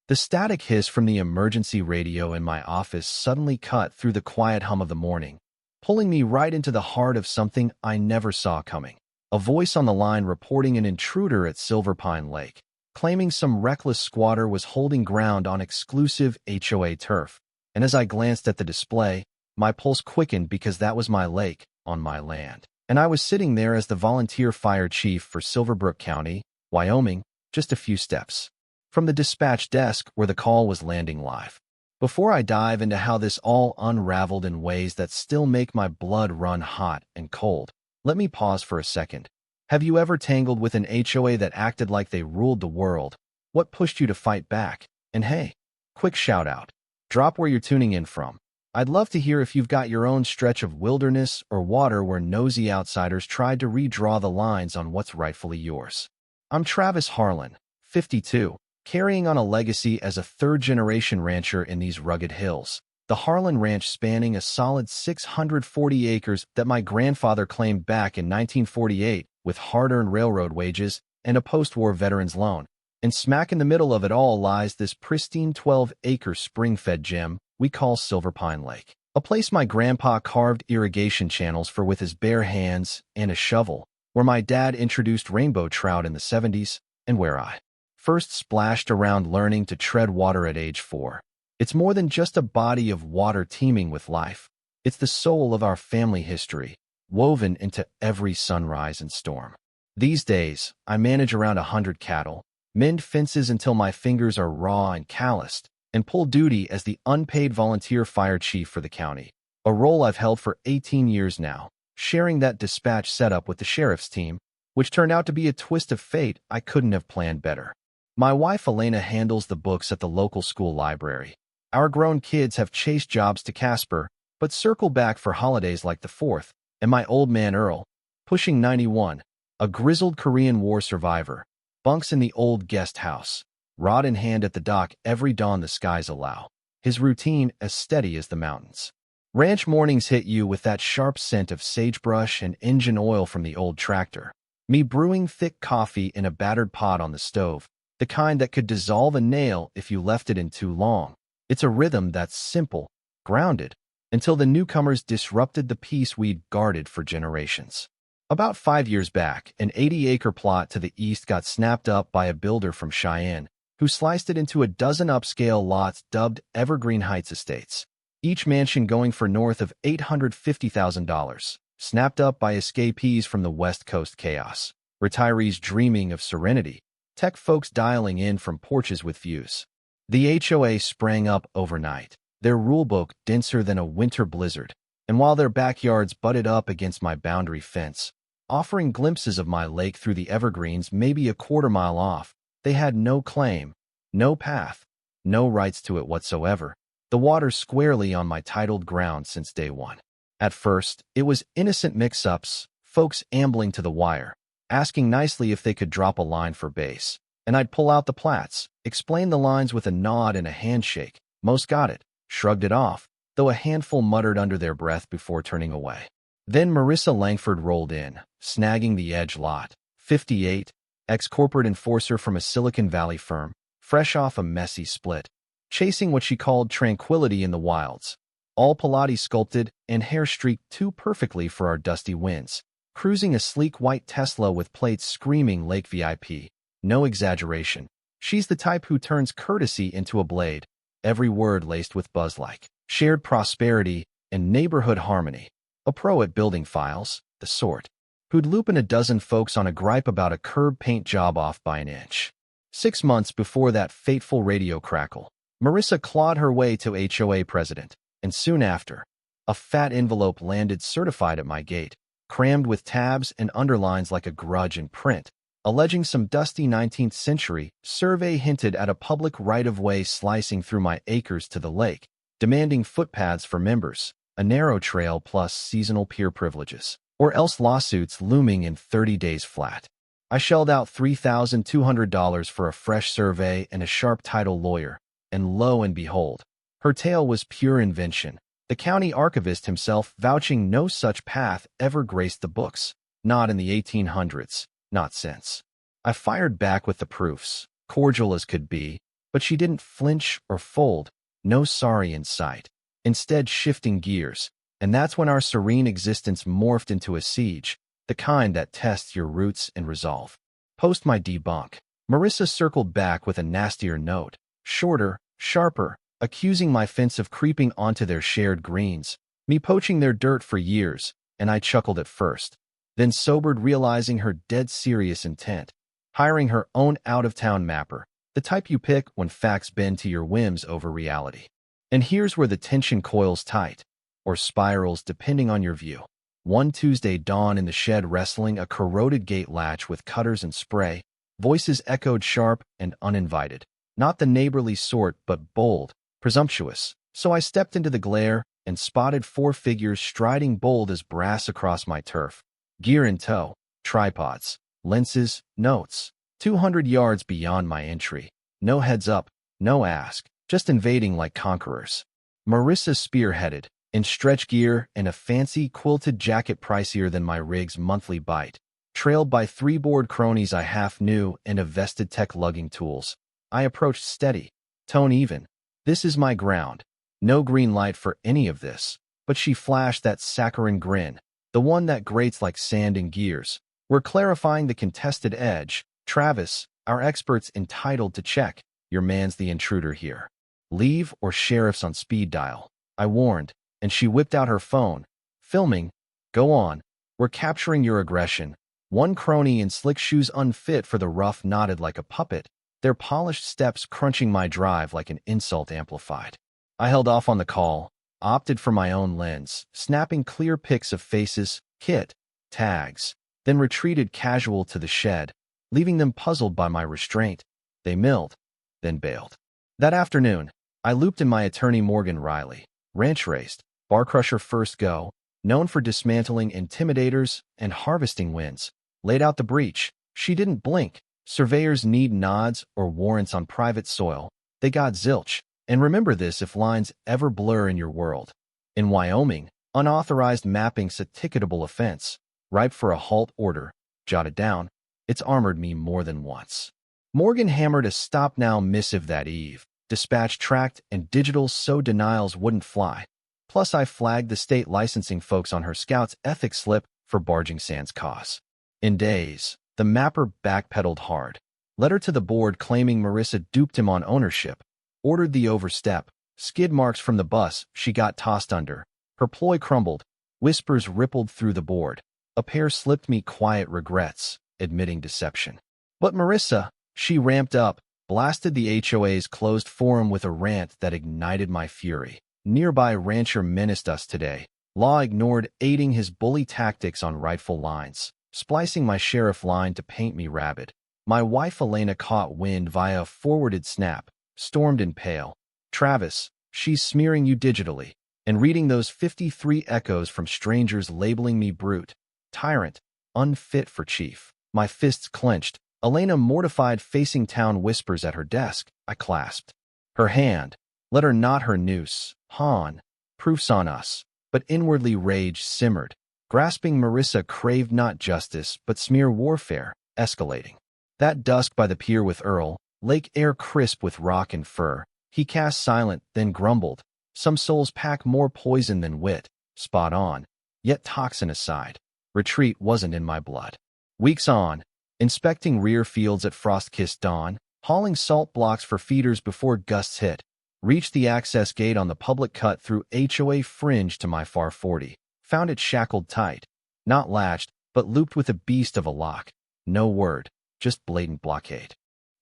The static hiss from the emergency radio in my office suddenly cut through the quiet hum of the morning, pulling me right into the heart of something I never saw coming. A voice on the line reporting an intruder at Silver Pine Lake, claiming some reckless squatter was holding ground on exclusive HOA turf. And as I glanced at the display, my pulse quickened because that was my lake on my land. And I was sitting there as the volunteer fire chief for Silverbrook County, Wyoming, just a few steps from the dispatch desk where the call was landing live. Before I dive into how this all unraveled in ways that still make my blood run hot and cold, let me pause for a second. Have you ever tangled with an HOA that acted like they ruled the world? What pushed you to fight back? And hey, quick shout out. Drop where you're tuning in from. I'd love to hear if you've got your own stretch of wilderness or water where nosy outsiders tried to redraw the lines on what's rightfully yours. I'm Travis Harlan, 52, carrying on a legacy as a third-generation rancher in these rugged hills. The Harlan Ranch spanning a solid 640 acres that my grandfather claimed back in 1948 with hard-earned railroad wages and a post-war veteran's loan. And smack in the middle of it all lies this pristine 12-acre spring-fed gem we call Silver Pine Lake, a place my grandpa carved irrigation channels for with his bare hands and a shovel, where my dad introduced rainbow trout in the 70s, and where I first splashed around learning to tread water at age 4. It's more than just a body of water teeming with life. It's the soul of our family history, woven into every sunrise and storm. These days, I manage around 100 cattle, mend fences until my fingers are raw and calloused, and pull duty as the unpaid volunteer fire chief for the county, a role I've held for 18 years now, sharing that dispatch setup with the sheriff's team, which turned out to be a twist of fate I couldn't have planned better. My wife Elena handles the books at the local school library. Our grown kids have chased jobs to Casper, but circle back for holidays like the 4th, and my old man Earl, pushing 91, a grizzled Korean War survivor, bunks in the old guest house, rod in hand at the dock every dawn the skies allow, his routine as steady as the mountains. Ranch mornings hit you with that sharp scent of sagebrush and engine oil from the old tractor, me brewing thick coffee in a battered pot on the stove, the kind that could dissolve a nail if you left it in too long. It's a rhythm that's simple, grounded, until the newcomers disrupted the peace we'd guarded for generations. About 5 years back, an 80-acre plot to the east got snapped up by a builder from Cheyenne, who sliced it into a dozen upscale lots dubbed Evergreen Heights Estates, each mansion going for north of $850,000, snapped up by escapees from the West Coast chaos, retirees dreaming of serenity, tech folks dialing in from porches with views. The HOA sprang up overnight, their rulebook denser than a winter blizzard, and while their backyards butted up against my boundary fence, offering glimpses of my lake through the evergreens maybe a quarter-mile off, they had no claim, no path, no rights to it whatsoever, the water squarely on my titled ground since day one. At first, it was innocent mix-ups, folks ambling to the wire, asking nicely if they could drop a line for base, and I'd pull out the plats, explain the lines with a nod and a handshake. Most got it, shrugged it off, though a handful muttered under their breath before turning away. Then Marissa Langford rolled in, snagging the edge lot, 58, ex-corporate enforcer from a Silicon Valley firm, fresh off a messy split, chasing what she called tranquility in the wilds, all Pilates sculpted and hair streaked too perfectly for our dusty winds, cruising a sleek white Tesla with plates screaming Lake VIP. No exaggeration. She's the type who turns courtesy into a blade, every word laced with buzz-like shared prosperity and neighborhood harmony. A pro at building files, the sort who'd loopin' a dozen folks on a gripe about a curb paint job off by an inch. 6 months before that fateful radio crackle, Marissa clawed her way to HOA president, and soon after, a fat envelope landed certified at my gate, crammed with tabs and underlines like a grudge in print, alleging some dusty 19th century survey hinted at a public right-of-way slicing through my acres to the lake, demanding footpaths for members, a narrow trail plus seasonal peer privileges, or else lawsuits looming in 30 days flat. I shelled out $3,200 for a fresh survey and a sharp title lawyer, and lo and behold, her tale was pure invention, the county archivist himself vouching no such path ever graced the books, not in the 1800s, not since. I fired back with the proofs, cordial as could be, But she didn't flinch or fold, no sorry in sight. Instead, shifting gears. And that's when our serene existence morphed into a siege, the kind that tests your roots and resolve. Post my debunk. Marissa circled back with a nastier note, shorter, sharper, accusing my fence of creeping onto their shared greens, me poaching their dirt for years, and I chuckled at first, then sobered realizing her dead serious intent, hiring her own out-of-town mapper, the type you pick when facts bend to your whims over reality. And here's where the tension coils tight, or spirals depending on your view. One Tuesday dawn in the shed wrestling a corroded gate latch with cutters and spray, voices echoed sharp and uninvited. Not the neighborly sort, but bold, presumptuous. So I stepped into the glare and spotted 4 figures striding bold as brass across my turf. Gear in tow, tripods, lenses, notes. 200 yards beyond my entry. No heads up, no ask, just invading like conquerors. Marissa spearheaded, in stretch gear and a fancy quilted jacket pricier than my rig's monthly bite, trailed by 3 bored cronies I half knew and a vested tech lugging tools. I approached steady, tone even. This is my ground. No green light for any of this. But she flashed that saccharine grin, the one that grates like sand in gears. We're clarifying the contested edge. Travis, our expert's entitled to check. Your man's the intruder here. Leave or sheriff's on speed dial. I warned, and she whipped out her phone. Filming. Go on. We're capturing your aggression. One crony in slick shoes unfit for the rough nodded like a puppet, their polished steps crunching my drive like an insult amplified. I held off on the call, opted for my own lens, snapping clear pics of faces, kit, tags, then retreated casual to the shed, leaving them puzzled by my restraint. They milled, then bailed. That afternoon, I looped in my attorney Morgan Riley, ranch raced, bar crusher first go, known for dismantling intimidators and harvesting wins, laid out the breach. She didn't blink. Surveyors need nods or warrants on private soil. They got zilch. And remember this if lines ever blur in your world. In Wyoming, unauthorized mapping's a ticketable offense, ripe for a halt order. Jot it down. It's armored me more than once. Morgan hammered a stop now missive that eve, dispatched tracked and digital so denials wouldn't fly. Plus I flagged the state licensing folks on her scout's ethics slip for barging sans cause. In days, the mapper backpedaled hard. Letter to the board claiming Marissa duped him on ownership. Ordered the overstep. Skid marks from the bus she got tossed under. Her ploy crumbled. Whispers rippled through the board. A pair slipped me quiet regrets, admitting deception. But Marissa, she ramped up, blasted the HOA's closed forum with a rant that ignited my fury. Nearby rancher menaced us today. Law ignored aiding his bully tactics on rightful lines, splicing my sheriff line to paint me rabid. My wife Elena caught wind via a forwarded snap, stormed in pale. Travis, she's smearing you digitally, and reading those 53 echoes from strangers labeling me brute, tyrant, unfit for chief. My fists clenched. Elena, mortified, facing town whispers at her desk. I clasped her hand. Let her knot her noose. Han. Proof's on us. But inwardly rage simmered. Grasping Marissa craved not justice, but smear warfare, escalating. That dusk by the pier with Earl, lake air crisp with rock and fur, he cast silent, then grumbled. Some souls pack more poison than wit. Spot on. Yet toxin aside. Retreat wasn't in my blood. Weeks on, inspecting rear fields at frost-kissed dawn, hauling salt blocks for feeders before gusts hit, reached the access gate on the public cut through HOA fringe to my far 40. Found it shackled tight. Not latched, but looped with a beast of a lock. No word, just blatant blockade.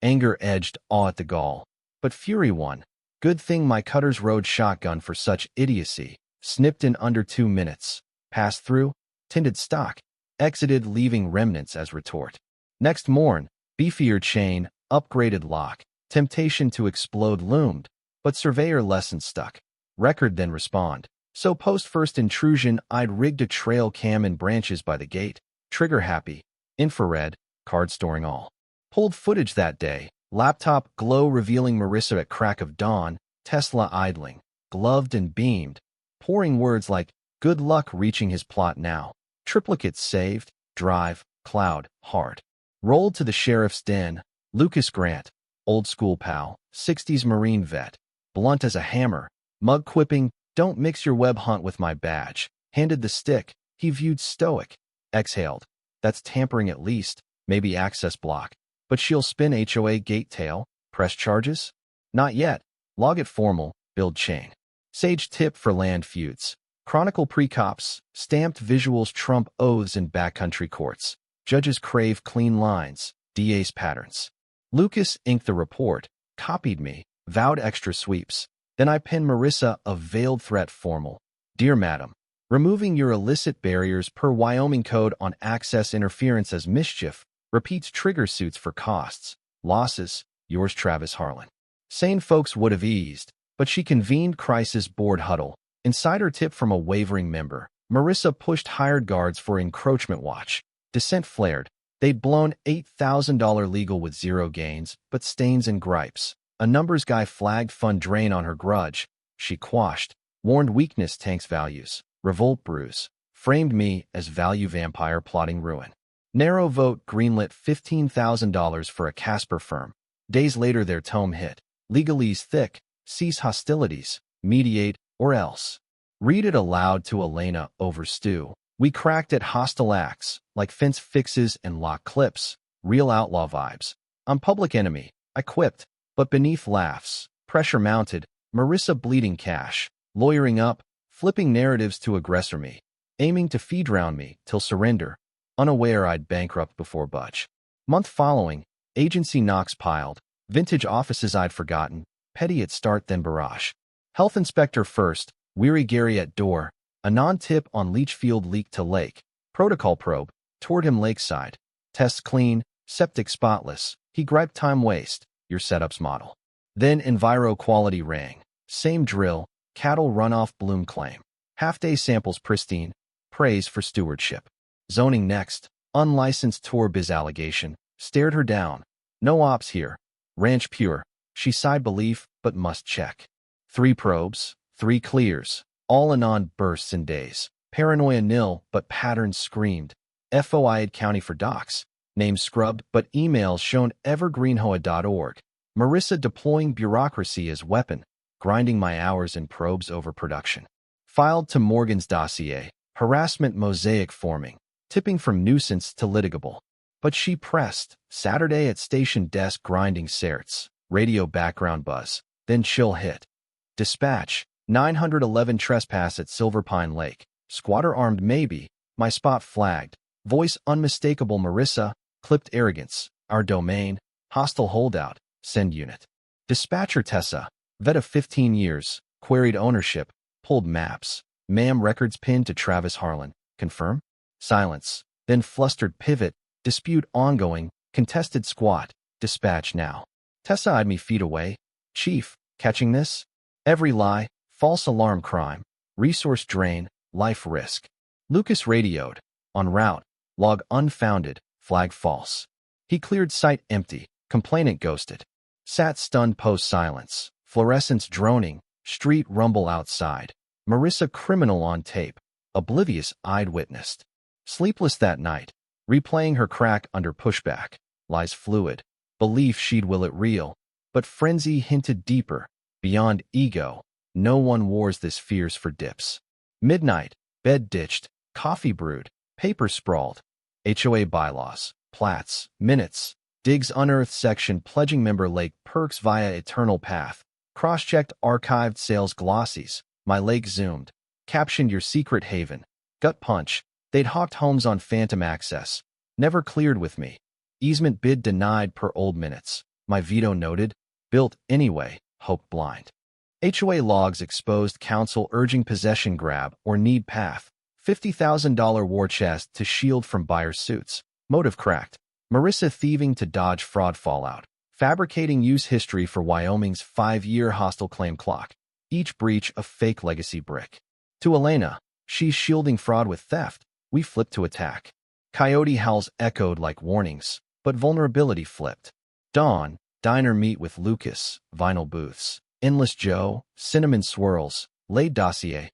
Anger edged awe at the gall, but fury won. Good thing my cutters rode shotgun for such idiocy. Snipped in under 2 minutes. Passed through, tinted stock. Exited leaving remnants as retort. Next morn, beefier chain, upgraded lock. Temptation to explode loomed, but surveyor lesson stuck. Record then respond. So post first intrusion I'd rigged a trail cam in branches by the gate. Trigger happy. Infrared, card storing all. Pulled footage that day. Laptop glow revealing Marissa at crack of dawn. Tesla idling. Gloved and beamed. Pouring words like, good luck reaching his plot now. Triplicates saved. Drive. Cloud. Hard. Rolled to the sheriff's den. Lucas Grant. Old school pal. 60s Marine vet. Blunt as a hammer. Mug quipping, "Don't mix your web hunt with my badge." Handed the stick. He viewed stoic. Exhaled. "That's tampering at least. Maybe access block. But she'll spin HOA gate tail. Press charges? Not yet. Log it formal. Build chain. Sage tip for land feuds. Chronicle pre-cops. Stamped visuals trump oaths in backcountry courts. Judges crave clean lines. DA's patterns. Lucas inked the report. Copied me. Vowed extra sweeps. Then I pinned Marissa a veiled threat formal. "Dear Madam, removing your illicit barriers per Wyoming Code on access interference as mischief repeats trigger suits for costs. Losses. Yours Travis Harlan." Sane folks would have eased, but she convened crisis board huddle. Insider tip from a wavering member. Marissa pushed hired guards for encroachment watch. Dissent flared. They'd blown $8,000 legal with zero gains, but stains and gripes. A numbers guy flagged fund drain on her grudge. She quashed. Warned weakness tanks values. Revolt brews. Framed me as value vampire plotting ruin. Narrow vote greenlit $15,000 for a Casper firm. Days later their tome hit. Legalese thick. Cease hostilities. Mediate, or else. Read it aloud to Elena over stew. We cracked at hostile acts, like fence fixes and lock clips. Real outlaw vibes. I'm public enemy, I quipped. But beneath laughs, pressure mounted, Marissa bleeding cash, lawyering up, flipping narratives to aggressor me, aiming to feed round me till surrender, unaware I'd bankrupt before budge. Month following, agency knocks piled, vintage offices I'd forgotten, petty at start then barrage. Health inspector first, weary Gary at door, a non-tip on leach field leak to lake, protocol probe, toured him lakeside, tests clean, septic spotless, he griped time waste. Your setup's model. Then Enviro quality rang. Same drill, cattle runoff bloom claim. Half-day samples pristine, praise for stewardship. Zoning next, unlicensed tour biz allegation, stared her down. No ops here. Ranch pure. She sighed belief, but must check. 3 probes, 3 clears. All anon bursts in days. Paranoia nil, but patterns screamed. FOI County for docs. Name scrubbed, but emails shown evergreenhoa.org. Marissa deploying bureaucracy as weapon, grinding my hours in probes over production. Filed to Morgan's dossier, harassment mosaic forming, tipping from nuisance to litigable. But she pressed, Saturday at station desk grinding certs, radio background buzz, then chill hit. Dispatch, 911 trespass at Silver Pine Lake, squatter armed maybe, my spot flagged, voice unmistakable Marissa, clipped arrogance, our domain, hostile holdout, send unit. Dispatcher Tessa, vet of 15 years, queried ownership, pulled maps, ma'am records pinned to Travis Harlan, confirm? Silence, then flustered pivot, dispute ongoing, contested squat, dispatch now. Tessa eyed me feet away, chief, catching this? Every lie, false alarm crime, resource drain, life risk. Lucas radioed, en route, log unfounded, flag false. He cleared site empty, complainant ghosted. Sat stunned post silence, fluorescence droning, street rumble outside. Marissa criminal on tape, oblivious eyed witnessed. Sleepless that night, replaying her crack under pushback, lies fluid, belief she'd will it real, but frenzy hinted deeper, beyond ego, no one wars this fears for dips. Midnight, bed ditched, coffee brewed, paper sprawled, HOA bylaws, plats, minutes, digs unearthed section pledging member lake perks via eternal path, cross-checked archived sales glossies, my lake zoomed, captioned your secret haven, gut punch, they'd hawked homes on phantom access, never cleared with me, easement bid denied per old minutes, my veto noted, built anyway, hope blind. HOA logs exposed counsel urging possession grab or need path, $50,000 war chest to shield from buyer suits, motive cracked, Marissa thieving to dodge fraud fallout, fabricating use history for Wyoming's 5-year hostile claim clock, each breach a fake legacy brick. To Elena, she's shielding fraud with theft, we flipped to attack. Coyote howls echoed like warnings, but vulnerability flipped. Dawn, diner meet with Lucas, vinyl booths, endless Joe, cinnamon swirls, laid dossier,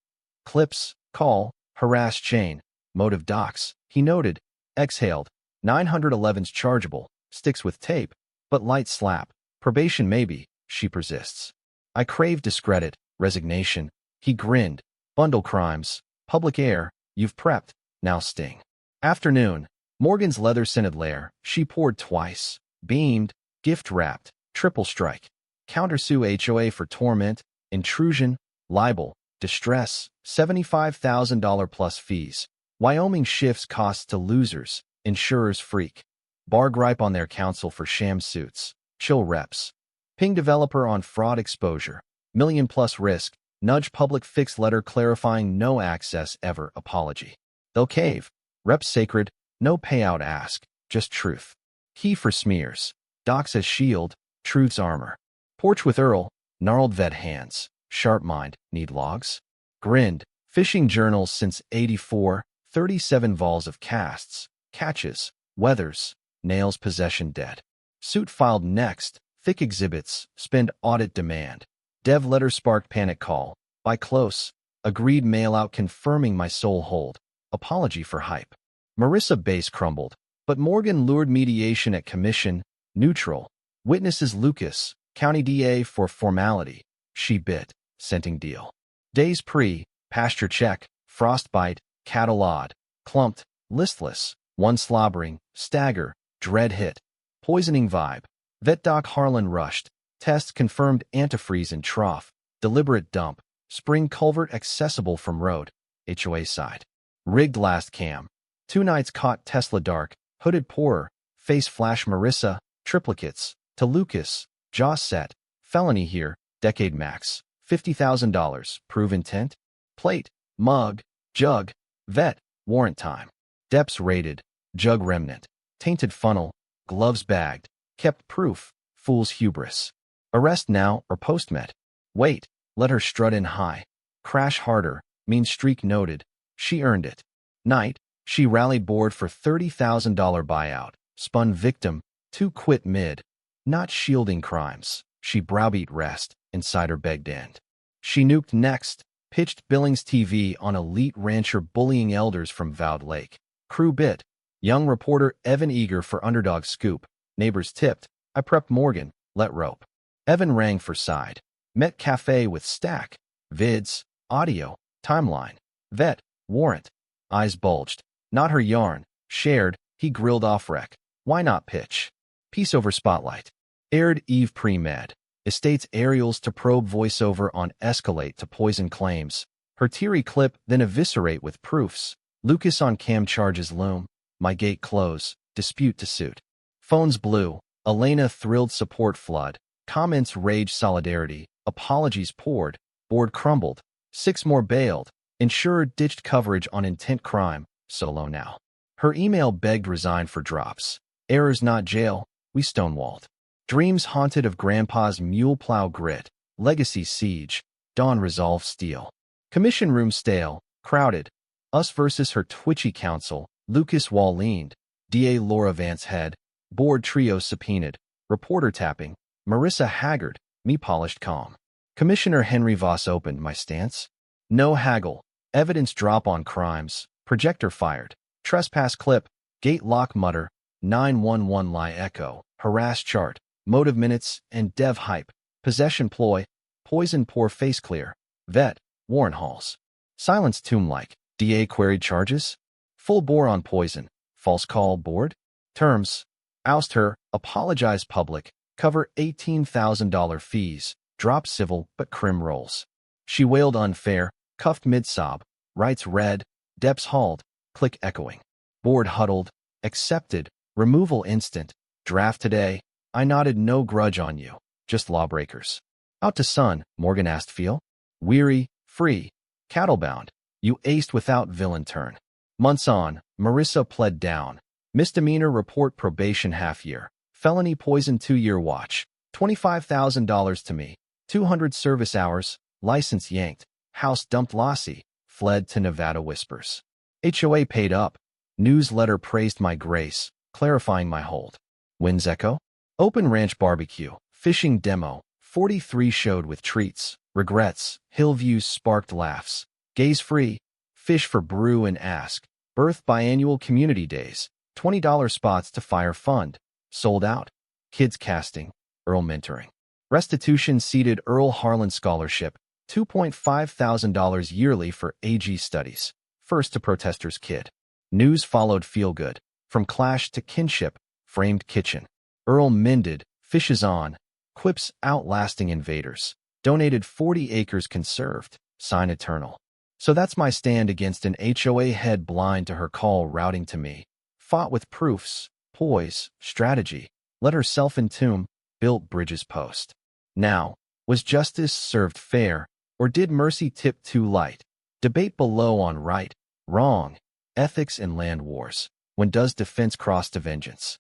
clips, call, harass chain, motive docs, he noted, exhaled, 911's chargeable, sticks with tape, but light slap, probation maybe, she persists. I crave discredit, resignation. He grinned. Bundle crimes. Public air. You've prepped. Now sting. Afternoon. Morgan's leather-scented lair. She poured twice. Beamed. Gift-wrapped. Triple strike. Countersue HOA for torment, intrusion, libel, distress, $75,000 plus fees. Wyoming shifts costs to losers. Insurers freak. Bar gripe on their counsel for sham suits. Chill reps. Ping developer on fraud exposure. Million plus risk. Nudge public fix letter clarifying no access ever apology. They'll cave. Reps sacred. No payout ask. Just truth. Key for smears. Docs as shield. Truth's armor. Porch with Earl. Gnarled vet hands. Sharp mind. Need logs? Grinned. Fishing journals since 84. 37 vols of casts. Catches. Weathers. Nails possession dead. Suit filed next. Thick exhibits. Spend audit demand. Dev letter sparked panic call. By close. Agreed mail out confirming my sole hold. Apology for hype. Marissa base crumbled. But Morgan lured mediation at commission. Neutral. Witnesses Lucas. County DA for formality. She bit. Scenting deal. Days pre. Pasture check. Frostbite. Cattle odd. Clumped. Listless. One slobbering. Stagger. Dread hit. Poisoning vibe. Vet doc Harlan rushed. Test confirmed antifreeze in trough. Deliberate dump. Spring culvert accessible from road. HOA side. Rigged last cam. 2 nights caught Tesla dark. Hooded pourer. Face flash Marissa. Triplicates. To Lucas. Jaw set. Felony here. Decade max. $50,000. Prove intent. Plate. Mug. Jug. Vet. Warrant time. Depths rated. Jug remnant. Tainted funnel. Gloves bagged. Kept proof. Fool's hubris. Arrest now or postmet. Wait. Let her strut in high. Crash harder. Mean streak noted. She earned it. Night. She rallied board for $30,000 buyout. Spun victim. 2 quit mid. Not shielding crimes. She browbeat rest. Insider begged end. She nuked next. Pitched Billings TV on elite rancher bullying elders from Vowed Lake. Crew bit. Young reporter Evan eager for underdog scoop. Neighbors tipped. I prepped Morgan. Let rope. Evan rang for side. Met cafe with stack. Vids. Audio. Timeline. Vet. Warrant. Eyes bulged. Not her yarn. Shared. He grilled off rec. Why not pitch? Piece over spotlight. Aired Eve pre-med. Estates aerials to probe voiceover on escalate to poison claims. Her teary clip then eviscerate with proofs. Lucas on cam charges loom. My gate close. Dispute to suit. Phones blue. Elena thrilled support flood. Comments rage solidarity. Apologies poured. Board crumbled. 6 more bailed. Insurer ditched coverage on intent crime. Solo now. Her email begged resign for drops. Errors not jail. We stonewalled. Dreams haunted of grandpa's mule plow grit. Legacy siege. Dawn resolve steel. Commission room stale. Crowded. Us versus her twitchy counsel. Lucas Wall leaned. DA Laura Vance head. Board trio subpoenaed. Reporter tapping. Marissa haggard. Me polished calm. Commissioner Henry Voss opened my stance. No haggle. Evidence drop on crimes. Projector fired. Trespass clip. Gate lock mutter. 911 lie echo. Harass chart. Motive minutes and dev hype. Possession ploy. Poison pour face clear. Vet. Warren halls. Silence tomb-like. DA queried charges. Full bore on poison. False call board. Terms. Oust her. Apologize public. Cover $18,000 fees. Drop civil but crim rolls. She wailed unfair. Cuffed mid-sob. Rights read. Depths hauled. Click echoing. Board huddled. Accepted. Removal instant. Draft today. I nodded no grudge on you. Just lawbreakers. Out to sun, Morgan asked feel. Weary. Free. Cattlebound. You aced without villain turn. Months on, Marissa pled down. Misdemeanor report probation half year. Felony poison 2-year watch. $25,000 to me. 200 service hours. License yanked. House dumped Lassie. Fled to Nevada whispers. HOA paid up. Newsletter praised my grace, clarifying my hold. Winds echo. Open ranch barbecue. Fishing demo. 43 showed with treats. Regrets. Hill views sparked laughs. Gaze free. Fish for brew and ask. Birth biannual community days. $20 spots to fire fund. Sold out. Kids casting. Earl mentoring. Restitution ceded Earl Harlan Scholarship, $2,500 yearly for AG studies. First to protester's kid. News followed feel-good. From clash to kinship, framed kitchen. Earl mended, fishes on, quips outlasting invaders. Donated 40 acres conserved, sign eternal. So that's my stand against an HOA head blind to her call routing to me. Fought with proofs, poise, strategy. Let her self-entomb, built bridges post. Now, was justice served fair, or did mercy tip too light? Debate below on right, wrong, ethics and land wars. When does defense cross to vengeance?